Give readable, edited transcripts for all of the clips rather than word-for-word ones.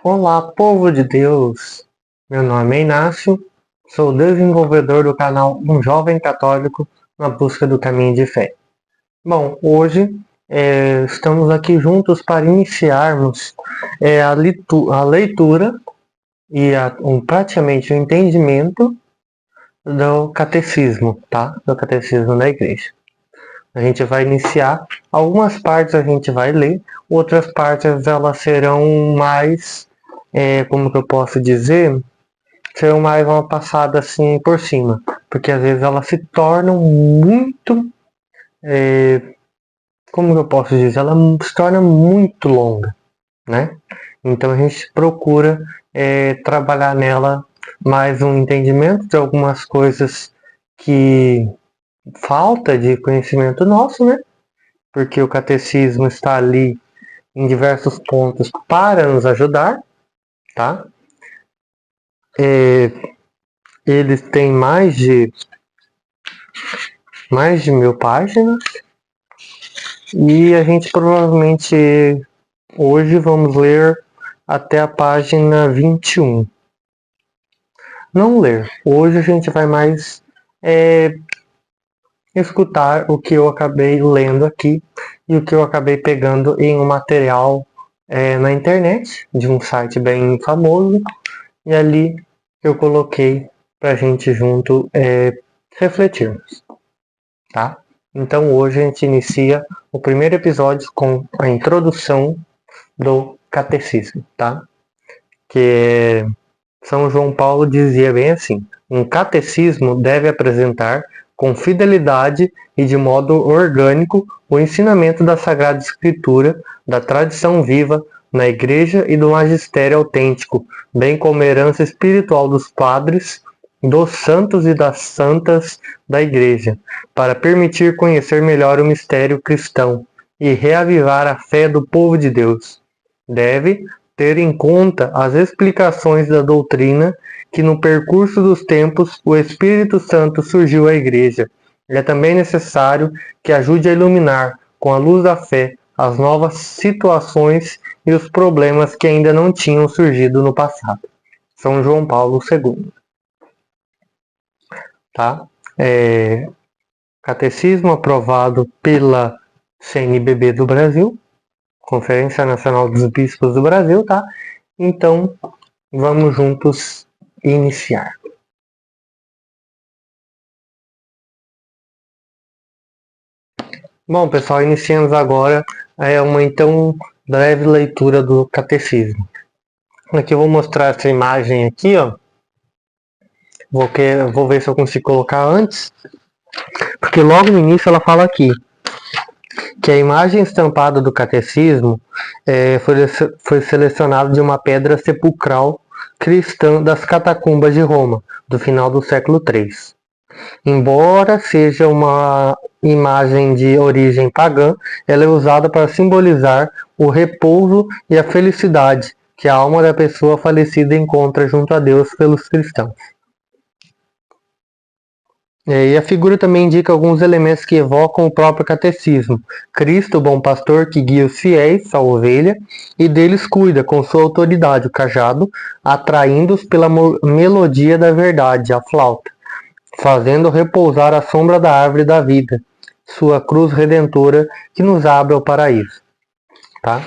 Olá, povo de Deus! Meu nome é Inácio, sou desenvolvedor do canal Um Jovem Católico na Busca do Caminho de Fé. Bom, hoje estamos aqui juntos para iniciarmos a leitura e praticamente o entendimento do catecismo, tá? Do catecismo da igreja. A gente vai iniciar, algumas partes a gente vai ler, outras partes elas serão mais, como que eu posso dizer, serão mais uma passada assim por cima, porque às vezes elas se tornam muito, como que eu posso dizer, ela se torna muito longa, né? Então a gente procura trabalhar nela mais um entendimento de algumas coisas que falta de conhecimento nosso, né? Porque o catecismo está ali em diversos pontos para nos ajudar, tá? Eles têm mais de 1000 páginas e a gente provavelmente hoje vamos ler até a página 21. Não ler. Hoje a gente vai mais escutar o que eu acabei lendo aqui e o que eu acabei pegando em um material na internet, de um site bem famoso, e ali eu coloquei para a gente junto refletirmos, tá? Então hoje a gente inicia o primeiro episódio com a introdução do catecismo, tá? Que São João Paulo dizia bem assim: um catecismo deve apresentar com fidelidade e de modo orgânico o ensinamento da Sagrada Escritura, da tradição viva na Igreja e do magistério autêntico, bem como a herança espiritual dos padres, dos santos e das santas da Igreja, para permitir conhecer melhor o mistério cristão e reavivar a fé do povo de Deus. Deve ter em conta as explicações da doutrina que no percurso dos tempos o Espírito Santo surgiu à Igreja. É também necessário que ajude a iluminar, com a luz da fé, as novas situações e os problemas que ainda não tinham surgido no passado. São João Paulo II. Tá? Catecismo aprovado pela CNBB do Brasil, Conferência Nacional dos Bispos do Brasil, tá? Então, vamos juntos iniciar. Bom, pessoal, iniciamos agora uma então breve leitura do catecismo. Aqui eu vou mostrar essa imagem aqui, ó. Vou ver se eu consigo colocar antes, porque logo no início ela fala aqui que a imagem estampada do catecismo foi selecionada de uma pedra sepulcral cristã das catacumbas de Roma, do final do século III. Embora seja uma imagem de origem pagã, ela é usada para simbolizar o repouso e a felicidade que a alma da pessoa falecida encontra junto a Deus pelos cristãos. E a figura também indica alguns elementos que evocam o próprio catecismo. Cristo, o bom pastor que guia os fiéis, a ovelha, e deles cuida com sua autoridade, o cajado, atraindo-os pela melodia da verdade, a flauta, fazendo repousar a sombra da árvore da vida, sua cruz redentora que nos abre ao paraíso. Tá?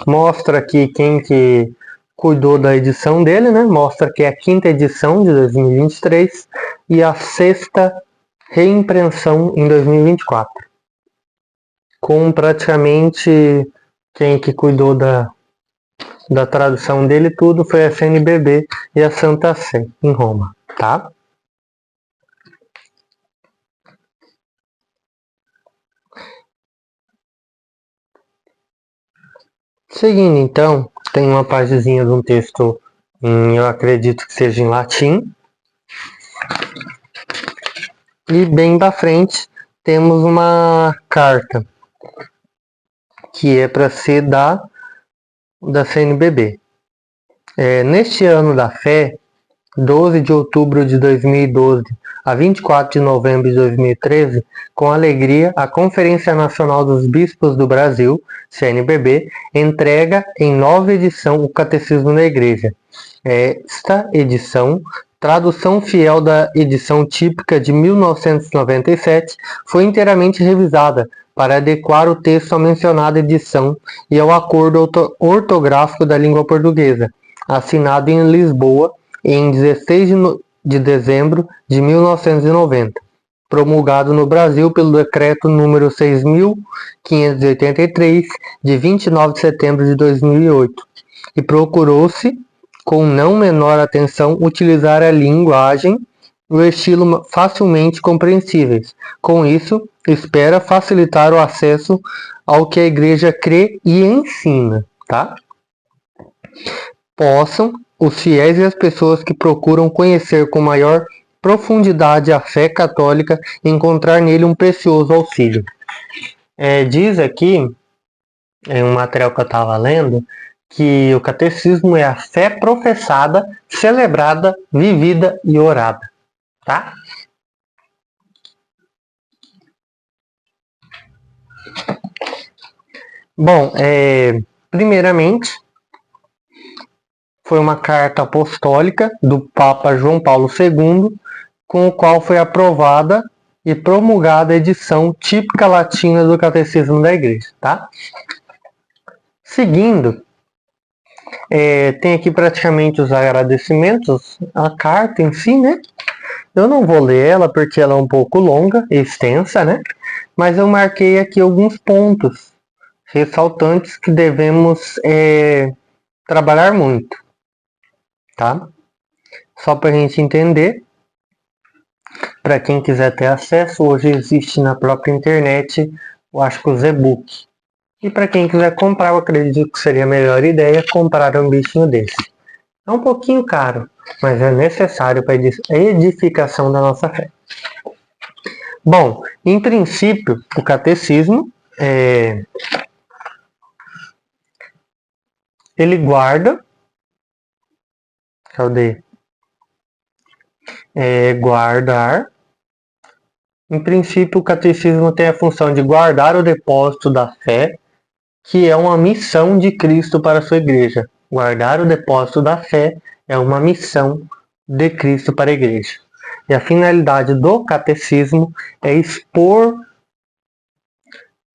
Mostra aqui quem que cuidou da edição dele, né? Mostra que é a 5ª edição de 2023 e a 6ª reimpressão em 2024. Com praticamente quem que cuidou da tradução dele tudo foi a CNBB e a Santa Sé em Roma, tá? Seguindo então, tem uma paginha de um texto, eu acredito que seja em latim. E bem da frente temos uma carta que é para ser da CNBB. Neste ano da fé, 12 de outubro de 2012 a 24 de novembro de 2013, com alegria, a Conferência Nacional dos Bispos do Brasil, CNBB, entrega em nova edição o Catecismo da Igreja. Esta edição, tradução fiel da edição típica de 1997, foi inteiramente revisada para adequar o texto à mencionada edição e ao acordo ortográfico da língua portuguesa, assinado em Lisboa em 16 de dezembro de 1990, promulgado no Brasil pelo Decreto número 6.583, de 29 de setembro de 2008, e procurou-se, com não menor atenção, utilizar a linguagem e o estilo facilmente compreensíveis. Com isso, espera facilitar o acesso ao que a Igreja crê e ensina, tá? Possam os fiéis e as pessoas que procuram conhecer com maior profundidade a fé católica encontrar nele um precioso auxílio. Diz aqui, em um material que eu estava lendo, que o catecismo é a fé professada, celebrada, vivida e orada, tá? Bom, primeiramente, foi uma carta apostólica do Papa João Paulo II, com o qual foi aprovada e promulgada a edição típica latina do Catecismo da Igreja, tá? Seguindo, tem aqui praticamente os agradecimentos, a carta em si, né? Eu não vou ler ela porque ela é um pouco longa e extensa, né? Mas eu marquei aqui alguns pontos ressaltantes que devemos trabalhar muito, tá? Só para a gente entender, para quem quiser ter acesso, hoje existe na própria internet, eu acho que os e-books. E para quem quiser comprar, eu acredito que seria a melhor ideia comprar um bichinho desse. É um pouquinho caro, mas é necessário para a edificação da nossa fé. Bom, em princípio, o catecismo ele guarda, cadê? Guardar. Em princípio, o catecismo tem a função de guardar o depósito da fé, que é uma missão de Cristo para a sua igreja. Guardar o depósito da fé é uma missão de Cristo para a igreja. E a finalidade do catecismo é expor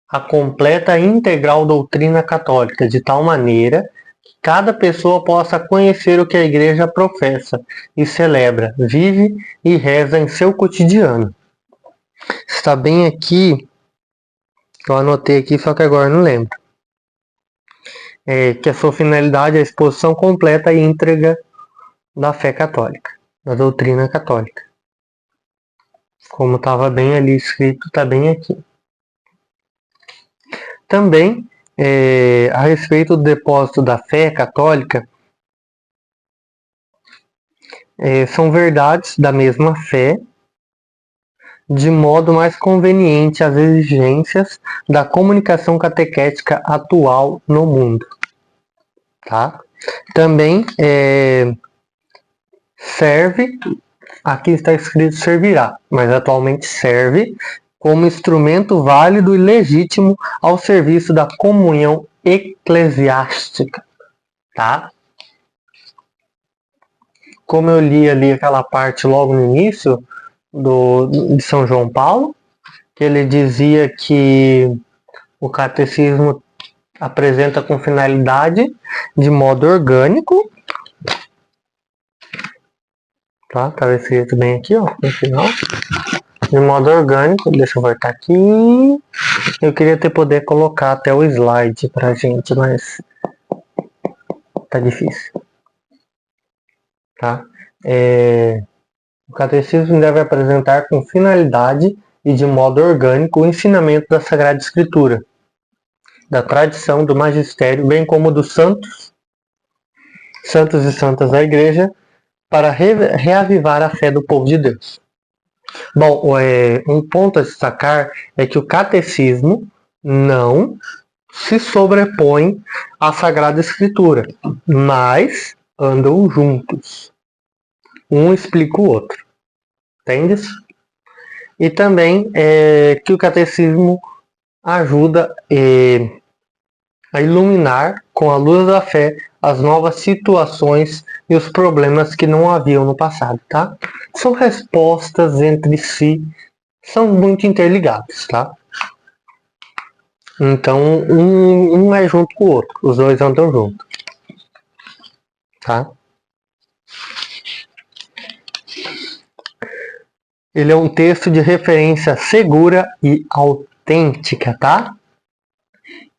a completa e integral doutrina católica, de tal maneira que cada pessoa possa conhecer o que a igreja professa e celebra, vive e reza em seu cotidiano. Está bem aqui, eu anotei aqui, só que agora não lembro. Que a sua finalidade é a exposição completa e íntegra da fé católica, da doutrina católica. Como estava bem ali escrito, está bem aqui. Também, a respeito do depósito da fé católica, são verdades da mesma fé, de modo mais conveniente às exigências da comunicação catequética atual no mundo. Tá? Também serve, aqui está escrito servirá, mas atualmente serve como instrumento válido e legítimo ao serviço da comunhão eclesiástica. Tá? Como eu li ali aquela parte logo no início de São João Paulo, que ele dizia que o catecismo apresenta com finalidade de modo orgânico, tá? Estava escrito bem aqui, ó, no final, de modo orgânico. Deixa eu voltar aqui. Eu queria poder colocar até o slide pra gente, mas tá difícil, tá? O catecismo deve apresentar com finalidade e de modo orgânico o ensinamento da Sagrada Escritura, da tradição, do magistério, bem como dos santos e santas da Igreja, para reavivar a fé do povo de Deus. Bom, um ponto a destacar é que o catecismo não se sobrepõe à Sagrada Escritura, mas andam juntos. Um explica o outro. Entende? E também que o catecismo ajuda a iluminar com a luz da fé as novas situações e os problemas que não haviam no passado, tá? São respostas entre si, são muito interligados, tá? Então, um é junto com o outro, os dois andam juntos, tá? Ele é um texto de referência segura e autêntica, tá?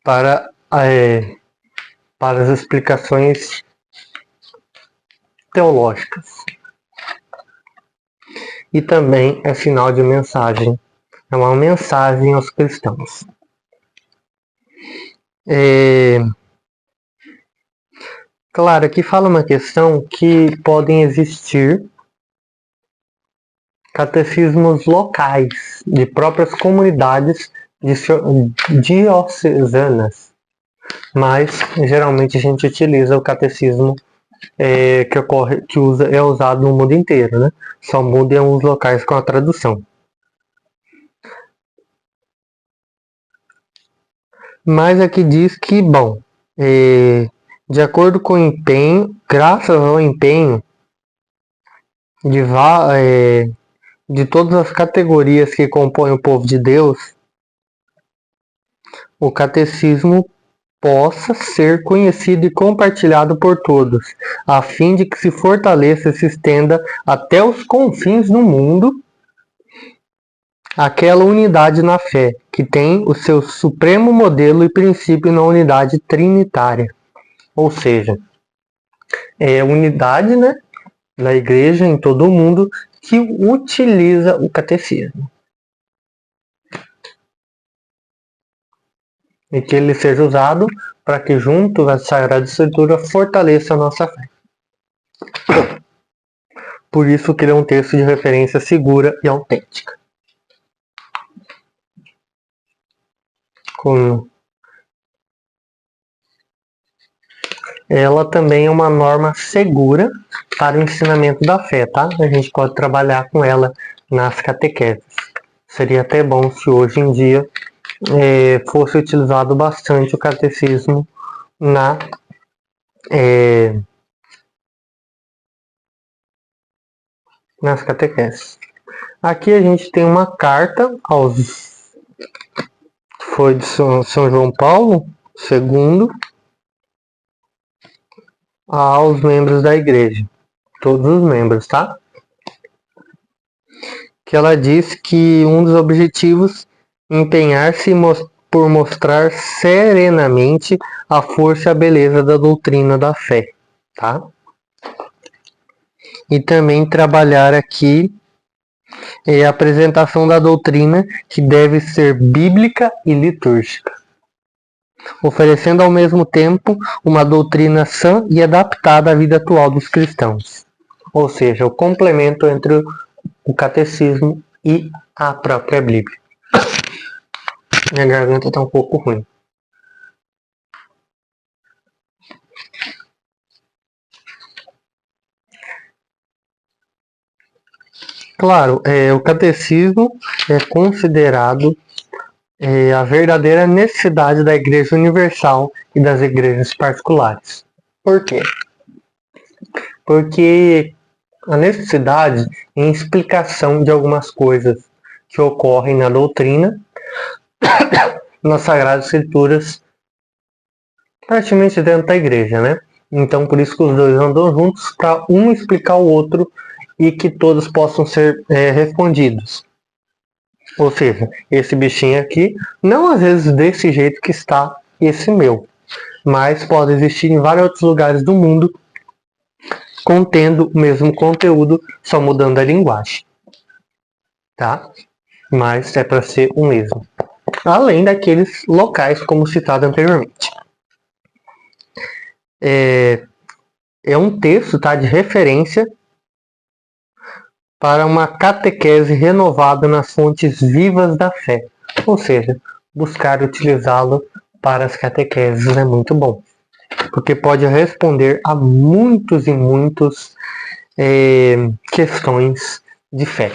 Para as explicações teológicas. E também é sinal de mensagem. É uma mensagem aos cristãos. Claro, aqui fala uma questão que podem existir catecismos locais de próprias comunidades diocesanas, mas geralmente a gente utiliza o catecismo que é usado no mundo inteiro, né? Só muda em alguns locais com a tradução. Mas aqui diz que, bom, de acordo com o empenho, graças ao empenho de todas as categorias que compõem o povo de Deus, o catecismo possa ser conhecido e compartilhado por todos, a fim de que se fortaleça e se estenda até os confins do mundo aquela unidade na fé, que tem o seu supremo modelo e princípio na unidade trinitária. Ou seja, é a unidade, né, da igreja em todo o mundo que utiliza o catecismo. E que ele seja usado para que junto à Sagrada Escritura fortaleça a nossa fé. Por isso que ele é um texto de referência segura e autêntica. Ela também é uma norma segura para o ensinamento da fé, tá? A gente pode trabalhar com ela nas catequeses. Seria até bom se hoje em dia fosse utilizado bastante o catecismo nas catequeses. Aqui a gente tem uma carta foi de São João Paulo II aos membros da igreja, todos os membros, tá? Que ela diz que um dos objetivos é empenhar-se por mostrar serenamente a força e a beleza da doutrina da fé, tá? E também trabalhar aqui a apresentação da doutrina, que deve ser bíblica e litúrgica, oferecendo ao mesmo tempo uma doutrina sã e adaptada à vida atual dos cristãos. Ou seja, o complemento entre o catecismo e a própria Bíblia. Minha garganta está um pouco ruim. Claro, o catecismo é considerado a verdadeira necessidade da Igreja Universal e das igrejas particulares. Por quê? Porque a necessidade em explicação de algumas coisas que ocorrem na doutrina, nas Sagradas Escrituras, praticamente dentro da igreja, né? Então, por isso que os dois andam juntos, para um explicar o outro e que todos possam ser respondidos. Ou seja, esse bichinho aqui, não às vezes desse jeito que está esse meu, mas pode existir em vários outros lugares do mundo contendo o mesmo conteúdo, só mudando a linguagem, tá? Mas é para ser o mesmo. Além daqueles locais, como citado anteriormente. É um texto, tá, de referência para uma catequese renovada nas fontes vivas da fé. Ou seja, buscar utilizá-lo para as catequeses é muito bom. Porque pode responder a muitos e muitos questões de fé.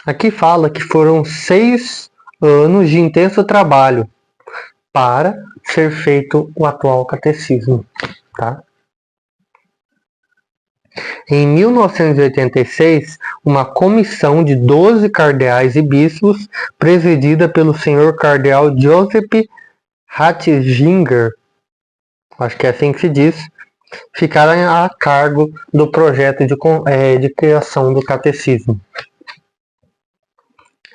Aqui fala que foram 6 anos de intenso trabalho para ser feito o atual catecismo, tá? Em 1986, uma comissão de 12 cardeais e bispos, presidida pelo senhor cardeal Joseph Ratzinger, acho que é assim que se diz, ficaram a cargo do projeto de criação do catecismo,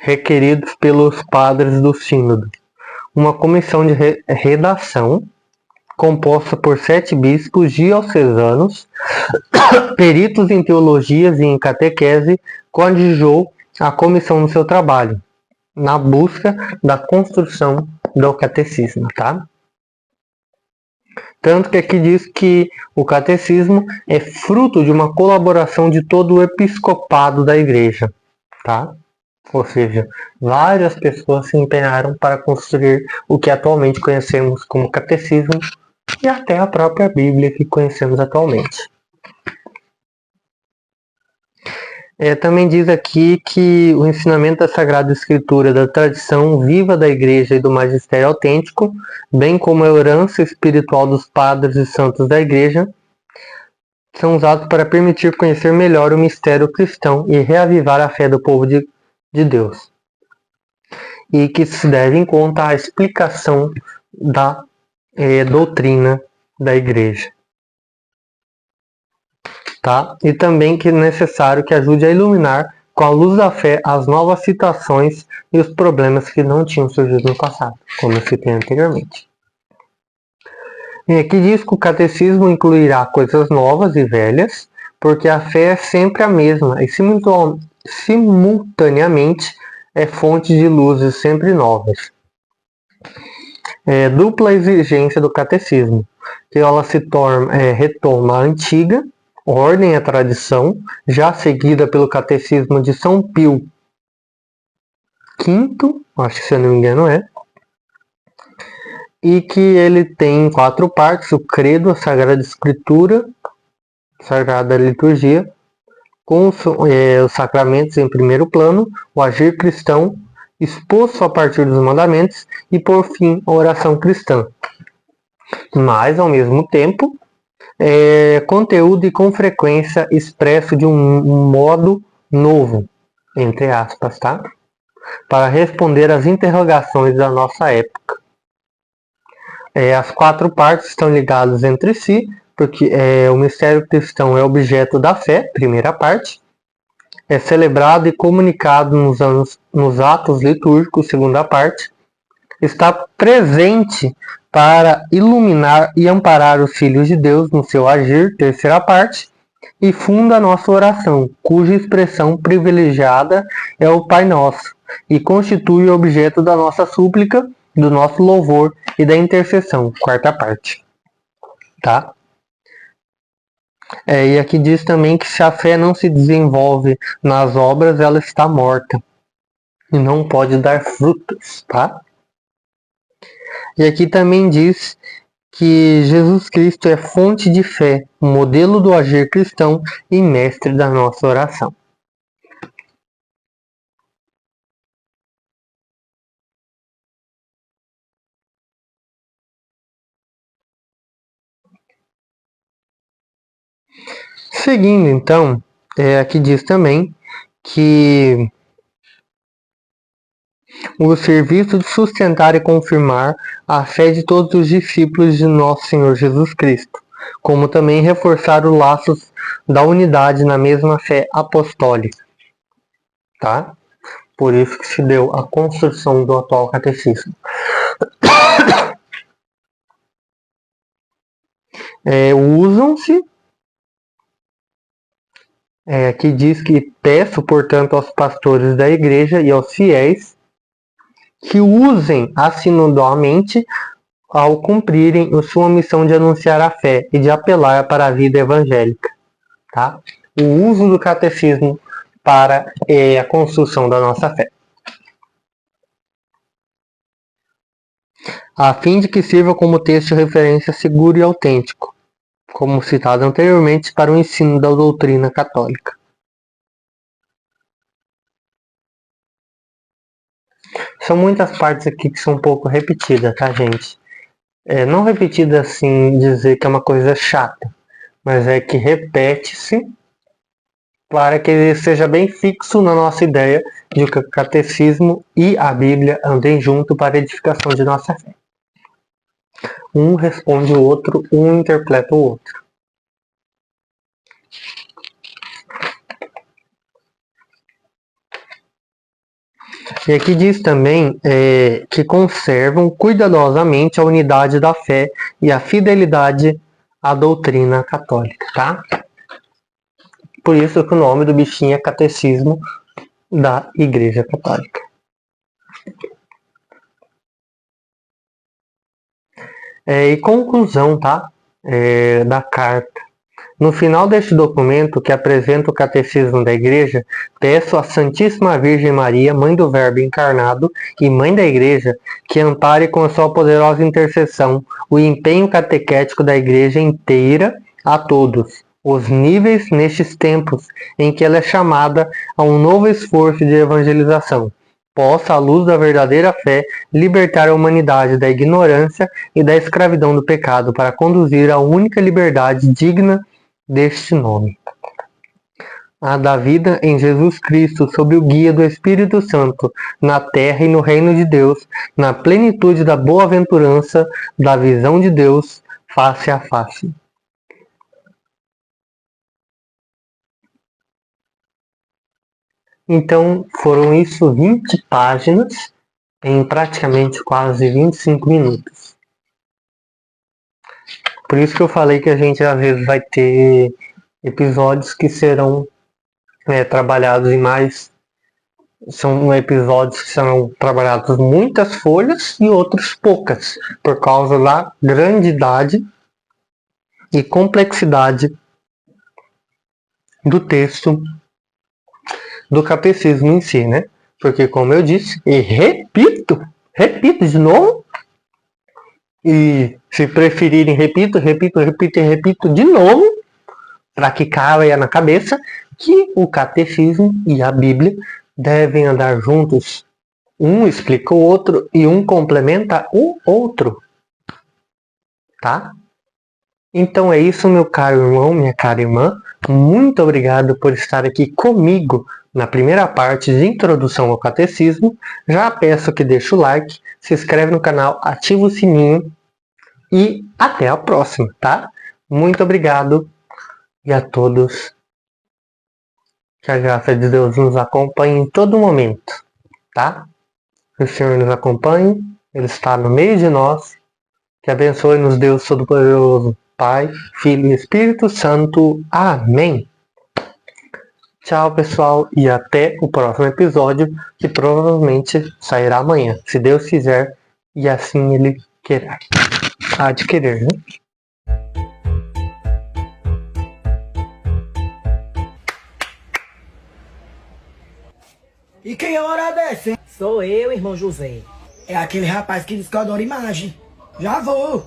requeridos pelos padres do sínodo. Uma comissão de redação composta por 7 bispos diocesanos, peritos em teologias e em catequese, coadjuvou a comissão no seu trabalho, na busca da construção do catecismo, tá? Tanto que aqui diz que o catecismo é fruto de uma colaboração de todo o episcopado da igreja, tá? Ou seja, várias pessoas se empenharam para construir o que atualmente conhecemos como catecismo e até a própria Bíblia que conhecemos atualmente. Também diz aqui que o ensinamento da Sagrada Escritura, da tradição viva da Igreja e do magistério autêntico, bem como a herança espiritual dos padres e santos da Igreja, são usados para permitir conhecer melhor o mistério cristão e reavivar a fé do povo de Deus. E que se deve em conta a explicação da doutrina da Igreja. Tá? E também que é necessário que ajude a iluminar com a luz da fé as novas situações e os problemas que não tinham surgido no passado, como eu citei anteriormente. E aqui diz que o catecismo incluirá coisas novas e velhas, porque a fé é sempre a mesma e simultaneamente é fonte de luzes sempre novas. Dupla exigência do catecismo, que ela retoma a antiga ordem e a tradição, já seguida pelo catecismo de São Pio V, acho que se eu não me engano e que ele tem 4 partes: o credo, a Sagrada Escritura, Sagrada Liturgia, com os sacramentos em primeiro plano, o agir cristão, exposto a partir dos mandamentos e, por fim, a oração cristã. Mas, ao mesmo tempo, conteúdo e com frequência expresso de um modo novo, entre aspas, tá? Para responder às interrogações da nossa época. As 4 partes estão ligadas entre si, porque o mistério cristão é objeto da fé, primeira parte, é celebrado e comunicado nos atos litúrgicos, segunda parte, está presente para iluminar e amparar os filhos de Deus no seu agir, terceira parte, e funda a nossa oração, cuja expressão privilegiada é o Pai Nosso, e constitui o objeto da nossa súplica, do nosso louvor e da intercessão, quarta parte. Tá? E aqui diz também que se a fé não se desenvolve nas obras, ela está morta e não pode dar frutos, tá? E aqui também diz que Jesus Cristo é fonte de fé, modelo do agir cristão e mestre da nossa oração. Seguindo, então, aqui diz também que o serviço de sustentar e confirmar a fé de todos os discípulos de nosso Senhor Jesus Cristo, como também reforçar os laços da unidade na mesma fé apostólica. Tá? Por isso que se deu a construção do atual catecismo. Usam-se aqui diz que peço, portanto, aos pastores da igreja e aos fiéis que usem assinodalmente ao cumprirem a sua missão de anunciar a fé e de apelar para a vida evangélica. Tá? O uso do catecismo para a construção da nossa fé. A fim de que sirva como texto de referência seguro e autêntico, como citado anteriormente, para o ensino da doutrina católica. São muitas partes aqui que são um pouco repetidas, tá, gente? Não repetida assim, dizer que é uma coisa chata, mas é que repete-se para que ele seja bem fixo na nossa ideia de que o catecismo e a Bíblia andem junto para a edificação de nossa fé. Um responde o outro, um interpreta o outro. E aqui diz também que conservam cuidadosamente a unidade da fé e a fidelidade à doutrina católica, tá? Por isso que o nome do bichinho é Catecismo da Igreja Católica. E conclusão, tá? Da carta. No final deste documento, que apresenta o Catecismo da Igreja, peço à Santíssima Virgem Maria, Mãe do Verbo encarnado e Mãe da Igreja, que ampare com a sua poderosa intercessão o empenho catequético da Igreja inteira a todos os níveis nestes tempos em que ela é chamada a um novo esforço de evangelização. Possa, à luz da verdadeira fé, libertar a humanidade da ignorância e da escravidão do pecado para conduzir à única liberdade digna deste nome. A da vida em Jesus Cristo, sob o guia do Espírito Santo, na terra e no reino de Deus, na plenitude da boa-aventurança, da visão de Deus, face a face. Então, foram isso 20 páginas em praticamente quase 25 minutos. Por isso que eu falei que a gente às vezes vai ter episódios que serão trabalhados em mais. São episódios que serão trabalhados muitas folhas e outros poucas, por causa da grandidade e complexidade do texto do catecismo em si, né? Porque, como eu disse, e repito de novo, e se preferirem, repito de novo, para que caia na cabeça que o catecismo e a Bíblia devem andar juntos. Um explica o outro e um complementa o outro. Tá? Então é isso, meu caro irmão, minha cara irmã. Muito obrigado por estar aqui comigo na primeira parte de introdução ao catecismo. Já peço que deixe o like, se inscreve no canal, ativa o sininho e até a próxima, tá? Muito obrigado e a todos. Que a graça de Deus nos acompanhe em todo momento, tá? Que o Senhor nos acompanhe, Ele está no meio de nós. Que abençoe-nos Deus Todo-Poderoso, Pai, Filho e Espírito Santo. Amém. Tchau, pessoal, e até o próximo episódio, que provavelmente sairá amanhã, se Deus quiser e assim Ele querer. Há de querer, né? E quem é hora dessa, hein? Sou eu, irmão José. É aquele rapaz que diz que eu adoro imagem. Já vou.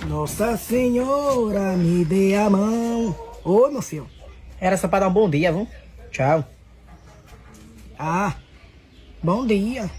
Nossa Senhora, me dê a mão. Oi, meu filho. Era só pra dar um bom dia, viu? Tchau. Ah, bom dia.